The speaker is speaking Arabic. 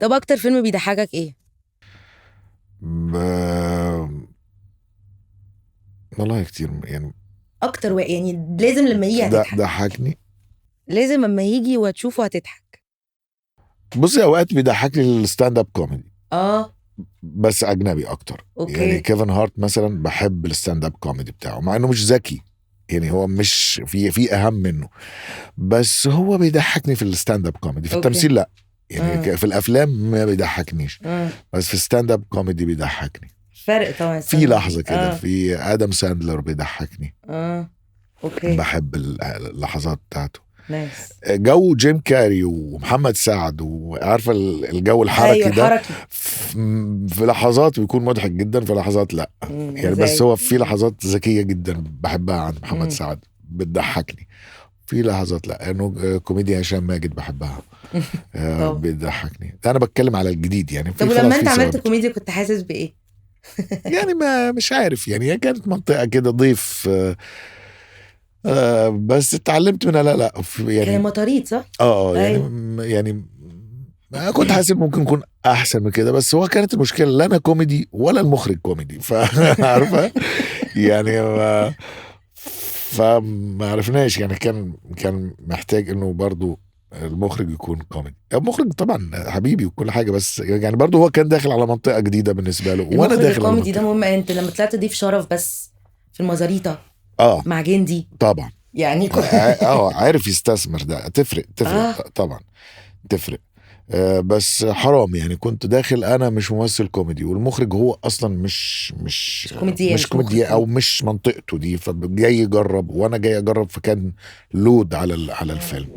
طب اكتر فيلم بيضحكك ايه؟ ب... والله كتير يعني. اكتر يعني لازم لما يجي هتضحك. ضحكني. لازم لما يجي وتشوفه هتضحك. بصي اوقات بيضحكني الستاند اب كوميدي بس اجنبي اكتر. اوكي. يعني كيفن هارت مثلا بحب الستاند اب كوميدي بتاعه مع انه مش ذكي، يعني هو مش في اهم منه، بس هو بيضحكني في الستاند اب كوميدي. في أوكي. التمثيل لا، يعني في الافلام ما بيضحكنيش، آه. بس في الستاند اب كوميدي بيضحكني. فرق طبعا. في لحظة كده في آدم ساندلر بيضحكني. اوكي. بحب اللحظات بتاعته. نايس. جو جيم كاري ومحمد سعد وعارفة الجو الحركي. أيوة ده الحركي. في لحظات بيكون مضحك جدا، في لحظات لا يعني. بس هو في لحظات ذكية جدا بحبها عند محمد سعد بتضحكني، في لحظات لا. انه كوميديا هشام ماجد بحبها بتضحكني. انا بتكلم على الجديد يعني. طب ولما انت عملت كوميديا كنت حاسس بايه؟ يعني ما مش عارف يعني، هي كانت منطقة كده ضيف بس اتعلمت منها. لا يعني كان مطاريد صح؟ يعني كنت حاسس ممكن يكون احسن من كده، بس هو كانت المشكله لا انا كوميدي ولا المخرج كوميدي فعارفه يعني فما عرفناش يعني. كان محتاج انه برضو المخرج يكون كوميدي. المخرج طبعا حبيبي وكل حاجه، بس يعني برضو هو كان داخل على منطقه جديده بالنسبه له وانا داخل الكوميدي ده مهم. انت لما طلعت ضيف شرف بس في المزاريطه مع جندي طبعا يعني عارف يستثمر. ده تفرق طبعا تفرق. بس حرام يعني. كنت داخل انا مش ممثل كوميدي، والمخرج هو اصلا مش كوميديا او مش منطقته دي، فجاي يجرب وانا جاي اجرب، فكان لود على الفيلم.